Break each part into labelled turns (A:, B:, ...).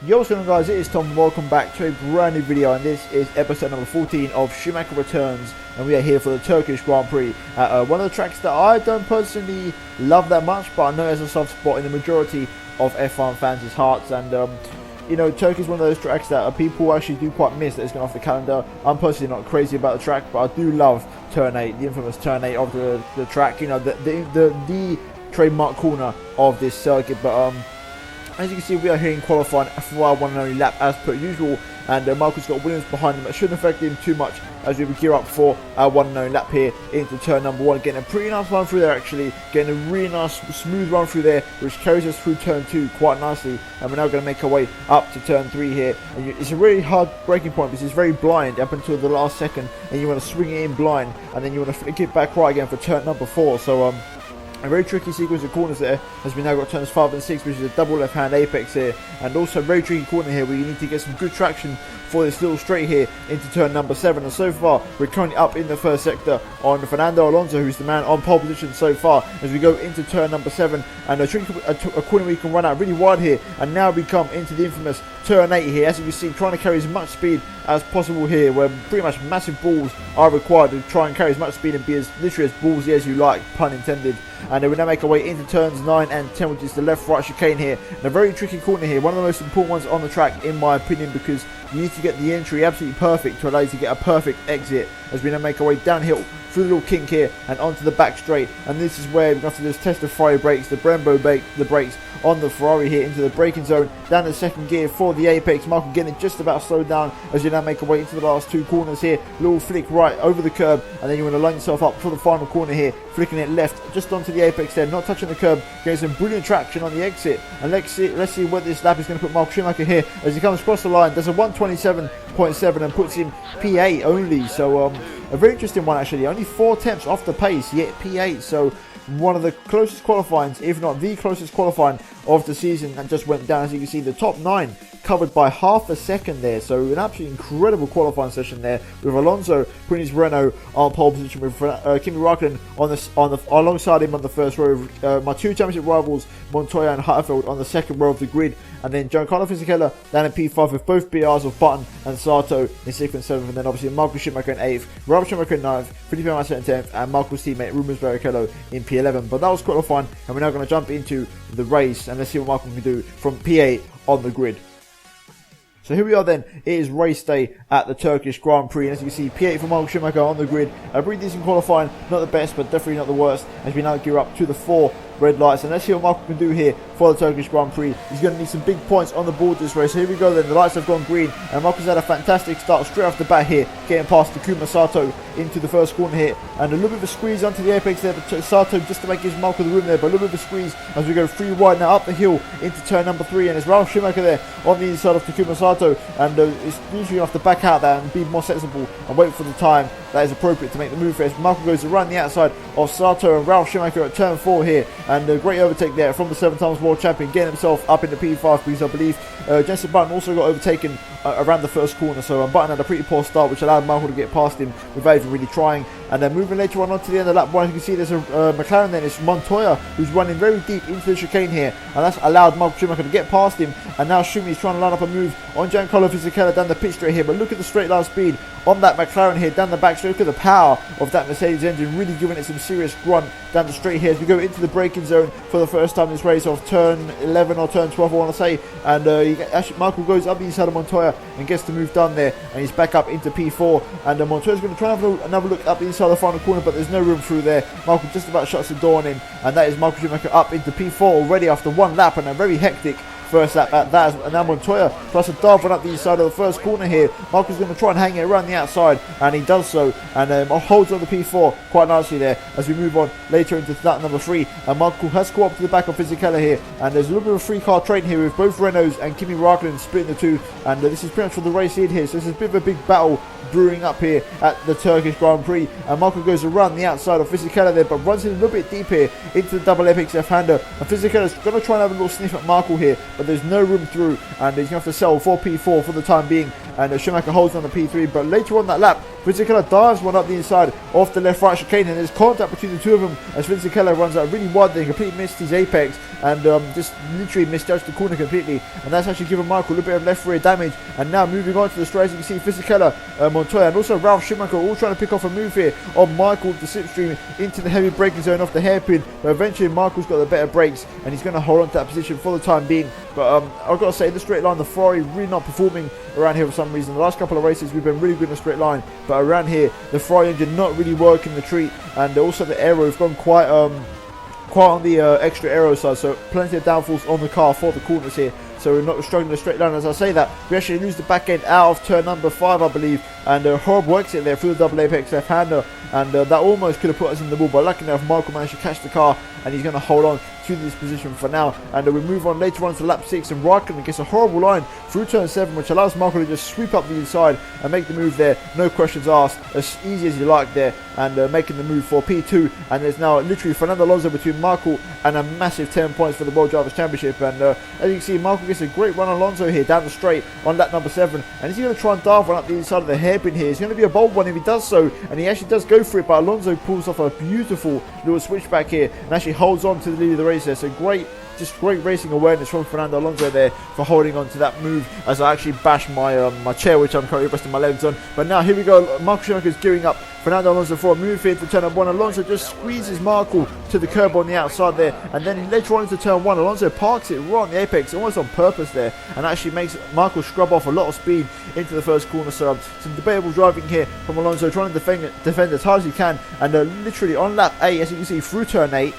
A: Yo, what's going on, guys? It is Tom. Welcome back to a brand new video, and this is episode number 14 of Schumacher Returns, and we are here for the Turkish Grand Prix at one of the tracks that I don't personally love that much, but I know there's a soft spot in the majority of F1 fans' hearts. And you know, Turkey is one of those tracks that people actually do quite miss that it's gone off the calendar. I'm personally not crazy about the track, but I do love Turn 8, the infamous Turn 8 of the track. You know, the trademark corner of this circuit. But as you can see, we are here in qualifying for our one and only lap as per usual, and Marco's got Williams behind him. It shouldn't affect him too much as we gear up for our one and only lap here into turn number 1. Getting a pretty nice run through there, actually. Getting a really nice smooth run through there, which carries us through turn 2 quite nicely. And we're now going to make our way up to turn 3 here. And it's a really hard braking point because it's very blind up until the last second, and you want to swing it in blind, and then you want to flick it back right again for turn number 4. So a very tricky sequence of corners there, as we now got turns 5 and 6, which is a double left-hand apex here, and also a very tricky corner here where you need to get some good traction for this little straight here into turn number 7. And so far, we're currently up in the first sector on Fernando Alonso, who's the man on pole position so far, as we go into turn number 7, and a corner we can run out really wide here, and now we come into the infamous turn 8 here. As you can see, trying to carry as much speed as possible here, where pretty much massive balls are required to try and carry as much speed and be as literally as ballsy as you like, pun intended. And then we now make our way into turns 9 and 10, which is the left-right chicane here. And a very tricky corner here, one of the most important ones on the track in my opinion, because you need to get the entry absolutely perfect to allow you to get a perfect exit, as we now make our way downhill through the little kink here and onto the back straight. And this is where we're going to have to just test the Ferrari brakes, the Brembo the brakes on the Ferrari here into the braking zone, down to the second gear for the apex. Michael getting it just about slowed down as you now make our way into the last 2 corners here. Little flick right over the curb, and then you want to line yourself up for the final corner here, flicking it left just onto the apex there, not touching the curb, getting some brilliant traction on the exit. And let's see what this lap is going to put Michael Schumacher here as he comes across the line. Does a 127.7 and puts him P8 only. So a very interesting one, actually. Only 4 tenths off the pace, yet P8. So one of the closest qualifyings, if not the closest qualifying of the season, and just went down. As you can see, the top 9 covered by half a second there. So an absolutely incredible qualifying session there, with Alonso putting his Renault on pole position, with Kimi Räikkönen alongside him on the first row, my 2 championship rivals Montoya and Hutterfield on the second row of the grid, and then Giancarlo Fisichella down in P5 with both BRs of Button and Sato in 6th and 7th, and then obviously Michael Schumacher in 8th, Robert Schumacher in 9th, Felipe Massa in 10th, and Michael's teammate Rubens Barrichello in P11. But that was qualifying, and we're now going to jump into the race, and let's see what Michael can do from P8 on the grid. So here we are then, it is race day at the Turkish Grand Prix, and as you can see, P8 for Michael Schumacher on the grid. A pretty decent qualifying, not the best, but definitely not the worst, as we now gear up to the 4 red lights. And let's see what Michael can do here for the Turkish Grand Prix. He's going to need some big points on the board this race. So here we go then, the lights have gone green, and Michael's had a fantastic start straight off the bat here, getting past Takuma Sato into the first corner here, and a little bit of a squeeze onto the apex there, but Sato just to make his Michael the room there, but a little bit of a squeeze as we go 3 wide now up the hill into turn number 3, and it's Ralf Schumacher there on the inside of Takuma Sato, and it's usually have to back out there and be more sensible and wait for the time that is appropriate to make the move for us. Michael goes around the outside of Sato and Ralf Schumacher at turn 4 here, and a great overtake there from the 7 times world champion, getting himself up into P5, because I believe Jenson Button also got overtaken around the first corner. So Button had a pretty poor start, which allowed Michael to get past him without even really trying. And then moving later on to the end of lap 1, as you can see, there's a McLaren then, it's Montoya who's running very deep into the chicane here, and that's allowed Michael Schumacher to get past him. And now Schumi's trying to line up a move on Giancarlo Fisichella down the pit straight here, but look at the straight line speed on that McLaren here down the back straight. Look at the power of that Mercedes engine, really giving it some serious grunt down the straight here as we go into the braking zone for the first time in this race, of turn 11 or turn 12 I want to say. And actually Michael goes up the inside of Montoya and gets the move done there, and he's back up into P4, and Montoya's going to try and have another look up the inside of the final corner, but there's no room through there. Michael just about shuts the door on him, and that is Michael Schumacher up into P4 already after 1 lap, and a very hectic first lap at that. And now Montoya tries to dive on up the inside of the first corner here. Michael's going to try and hang it around the outside, and he does so, and holds on the P4 quite nicely there as we move on later into lap number 3. And Michael has caught up to the back of Fisichella here, and there's a little bit of a 3-car train here with both Renaults and Kimi Räikkönen splitting the 2, and this is pretty much for the race lead here. So this is a bit of a big battle brewing up here at the Turkish Grand Prix, and Michael goes around the outside of Fisichella there, but runs in a little bit deep here into the double apex left-hander, and Fisichella's going to try and have a little sniff at Michael here, but there's no room through, and he's going to have to settle for P4 for the time being and Schumacher holds on the P3, but later on that lap, Fisichella dives one up the inside off the left-right chicane, and there's contact between the two of them as Fisichella runs out really wide. They completely missed his apex and just literally misjudged the corner completely, and that's actually given Michael a little bit of left rear damage. And now moving on to the straight, as you can see, Fisichella, Montoya, and also Ralf Schumacher all trying to pick off a move here on Michael, the slipstream into the heavy braking zone off the hairpin, but eventually Michael's got the better brakes and he's going to hold on to that position for the time being. But I've got to say, in the straight line, the Ferrari really not performing around here for some reason. The last couple of races we've been really good in the straight line, but around here the Ferrari engine not really working the treat, and also the aero have gone quite on the extra aero side, so plenty of downforce on the car for the corners here. So we're not struggling the straight line. As I say that, we actually lose the back end out of turn number 5, I believe, and horrible exit there through the double apex left-hander, and that almost could have put us in the wall, but lucky enough Michael managed to catch the car and he's going to hold on to this position for now. And we move on later on to lap 6, and Raikkonen gets a horrible line through turn 7, which allows Michael to just sweep up the inside and make the move there, no questions asked, as easy as you like there, and making the move for P2. And there's now literally Fernando Alonso between Michael and a massive 10 points for the World Drivers' Championship. And as you can see, Michael gets a great run on Alonso here down the straight on lap number 7, and he's going to try and dive one up the inside of the hairpin here. It's going to be a bold one if he does so, and he actually does go for it, but Alonso pulls off a beautiful little switchback here and actually holds on to the lead of the race there. So great racing awareness from Fernando Alonso there for holding on to that move, as I actually bashed my my chair, which I'm currently resting my legs on. But now here we go, Michael Schumacher is gearing up Fernando Alonso for a move here to turn 1. Alonso just squeezes Michael to the curb on the outside there, and then later on into turn 1, Alonso parks it right on the apex, almost on purpose there, and actually makes Michael scrub off a lot of speed into the first corner. So some debatable driving here from Alonso, trying to defend as hard as he can, and literally on lap 8, as you can see, through turn 8,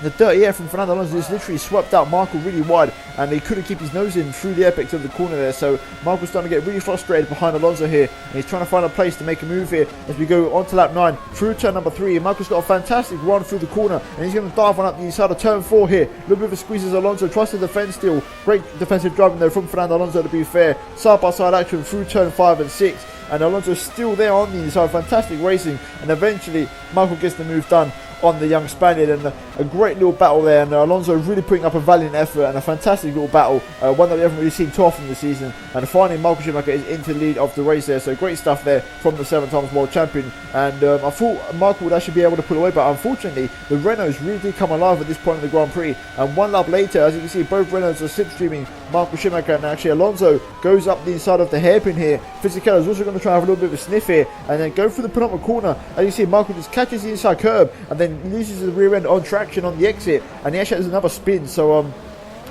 A: the dirty air from Fernando Alonso just literally swept out Michael really wide, and he couldn't keep his nose in through the apex of the corner there. So Michael's starting to get really frustrated behind Alonso here, and he's trying to find a place to make a move here as we go on to lap 9 through turn number 3. And Michael's got a fantastic run through the corner, and he's going to dive one up the inside of turn 4 here. A little bit of a squeeze as Alonso tries to defend still. Great defensive driving there from Fernando Alonso, to be fair. Side by side action through turn 5 and 6. And Alonso's still there on the inside. Fantastic racing, and eventually Michael gets the move done on the young Spaniard, and a great little battle there, and Alonso really putting up a valiant effort and a fantastic little battle, one that we haven't really seen too often this season. And finally Michael Schumacher is into the lead of the race there, so great stuff there from the 7 times world champion. And I thought Michael would actually be able to pull away, but unfortunately the Renaults really did come alive at this point in the Grand Prix, and one lap later, as you can see, both Renaults are slipstreaming Michael Schumacher, and actually Alonso goes up the inside of the hairpin here. Fisichella is also going to try and have a little bit of a sniff here, and then go through the penultimate corner. As you see, Michael just catches the inside curb and then loses the rear end on traction on the exit, and he actually has another spin. So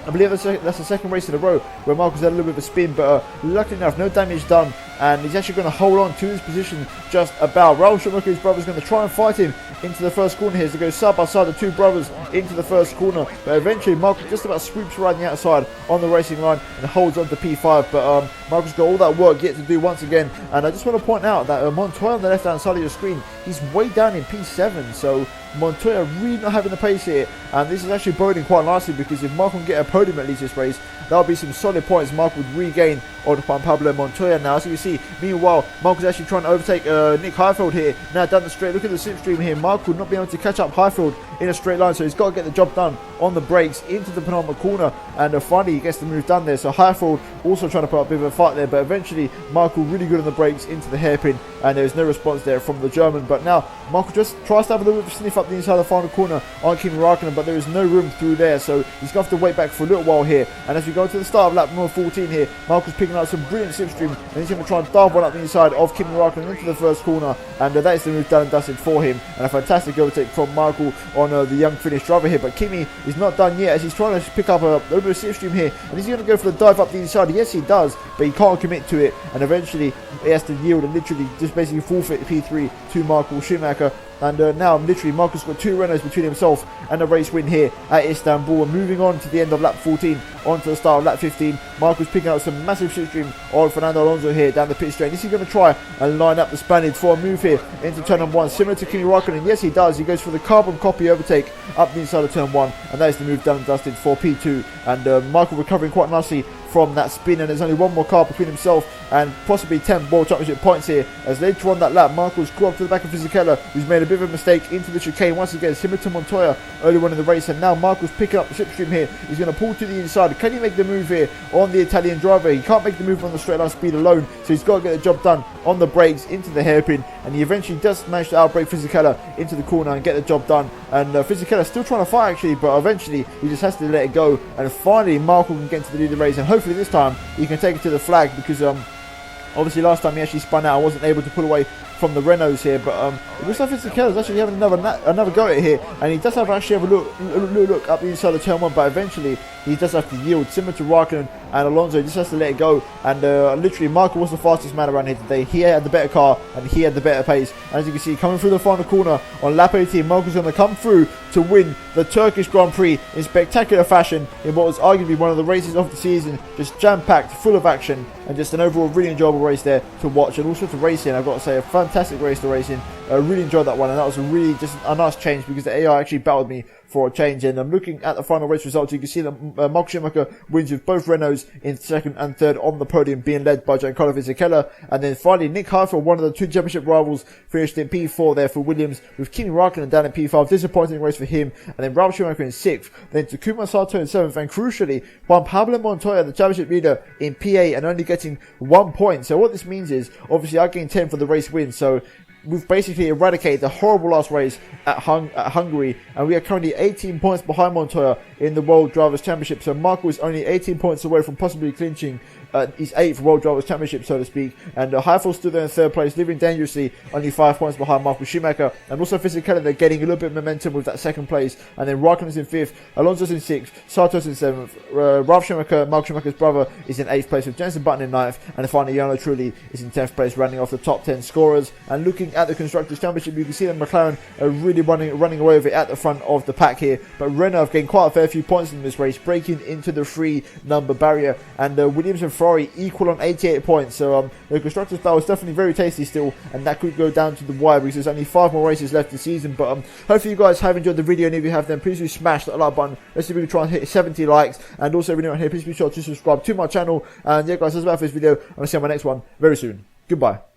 A: I believe that's the second race in a row where Michael's had a little bit of a spin, but luckily enough, no damage done, and he's actually going to hold on to his position just about. Ralf Schumacher, his brother, is going to try and fight him into the first corner here as they go side by side, the two brothers into the first corner, but eventually Michael just about sweeps right on the outside on the racing line and holds on to P5. But Michael's got all that work yet to do once again, and I just want to point out that Montoya on the left hand side of your screen, he's way down in P7, so Montoya really not having the pace here, and this is actually boding quite nicely, because if Michael can get a podium at least this race, that'll be some solid points Michael would regain on Pablo Montoya. Now, as you can see, meanwhile Michael's actually trying to overtake Nick Heidfeld here now down the straight. Look at the slipstream here. Michael not being able to catch up Heidfeld in a straight line, so he's got to get the job done on the brakes into the penultimate corner, and finally he gets the move done there. So Heidfeld also trying to put up a bit of a fight there, but eventually Michael really good on the brakes into the hairpin, and there's no response there from the German. But now Michael just tries to have a little bit of a sniff up the inside of the final corner on Kimi Raikkonen, but there is no room through there, so he's going to have to wait back for a little while here. And as we go to the start of lap number 14 here, Michael's picking up some brilliant slipstream, and he's going to try and dive one up the inside of Kimi Raikkonen into the first corner, and that is the move done and dusted for him, and a fantastic overtake from Michael on the young Finnish driver here. But Kimi is not done yet, as he's trying to pick up a little bit of slipstream here, and he's going to go for the dive up the inside. Yes, he does, but he can't commit to it, and eventually he has to yield and literally just basically forfeit P3 to Michael Schumacher. And now literally Michael's got 2 runners between himself and a race win here at Istanbul. And moving on to the end of lap 14 on to the start of lap 15, Michael's picking up some massive slipstream on Fernando Alonso here down the pit straight. This is going to try and line up the Spaniards for a move here into turn number 1, similar to Kimi Raikkonen. Yes, he does. He goes for the carbon copy overtake up the inside of turn 1, and that is the move done and dusted for P2. And Michael recovering quite nicely from that spin, and there's only one more car between himself and possibly 10 World Championship points here, as later on that lap, Marco's caught up to the back of Fisichella, who's made a bit of a mistake into the chicane once again, similar to Montoya early on in the race, and now Marco's picking up the slipstream here. He's going to pull to the inside. Can he make the move here on the Italian driver? He can't make the move on the straight line speed alone, so he's got to get the job done on the brakes into the hairpin, and he eventually does manage to outbrake Fisichella into the corner and get the job done. And Fisichella still trying to fight actually, but eventually he just has to let it go, and finally Marco can get into the lead of the race, and hopefully this time he can take it to the flag, because obviously last time he actually spun out, I wasn't able to pull away from the Renaults here, but it looks like Fisichella's actually having another go at it here, and he does have a look up the inside of turn 1, but eventually he does have to yield, similar to Raikkonen and Alonso. He just has to let it go, and literally Marco was the fastest man around here today. He had the better car and he had the better pace, and as you can see, coming through the final corner on lap 18, Marco's going to come through to win the Turkish Grand Prix in spectacular fashion in what was arguably one of the races of the season, just jam-packed, full of action, and just an overall really enjoyable race there to watch, and also to race in. I've got to say, a fantastic race to race in. I really enjoyed that one, and that was really just a nice change, because the AI actually battled me for a change. And I'm looking at the final race results. You can see that Michael Schumacher wins with both Renaults in second and third on the podium, being led by Giancarlo Fisichella. And then finally, Nick Heidfeld, one of the two championship rivals, finished in P4 there for Williams, with Kimi Raikkonen down in P5. Disappointing race for him. And then Ralf Schumacher in 6th. Then Takuma Sato in 7th. And crucially, Juan Pablo Montoya, the championship leader, in P8 and only getting 1 point. So what this means is, obviously I gained 10 for the race win. So we've basically eradicated the horrible last race at Hungary, and we are currently 18 points behind Montoya in the World Drivers' Championship. So Marco is only 18 points away from possibly clinching his 8th World Drivers' Championship, so to speak. And Heidfeld stood there in 3rd place, living dangerously, only 5 points behind Michael Schumacher. And also Fisichella, they're getting a little bit of momentum with that 2nd place. And then Raikkonen's in 5th, Alonso's in 6th, Sato's in 7th, Ralf Schumacher, Michael Schumacher's brother, is in 8th place, with Jenson Button in 9th, and then finally Jarno Trulli is in 10th place, running off the top 10 scorers. And looking at the Constructors' Championship, you can see that McLaren are really running away with it at the front of the pack here. But Renault have gained quite a fair few points in this race, breaking into the 3-number barrier. And Williams and Ferrari equal on 88 points. So the Constructors' battle is definitely very tasty still, and that could go down to the wire, because there's only 5 more races left this season. But hopefully you guys have enjoyed the video, and if you have, then please do smash that like button. Let's see if we can try and hit 70 likes. And also, if you're new here, please be sure to subscribe to my channel. And yeah guys, that's about for this video. I'm going to see you on my next one very soon. Goodbye.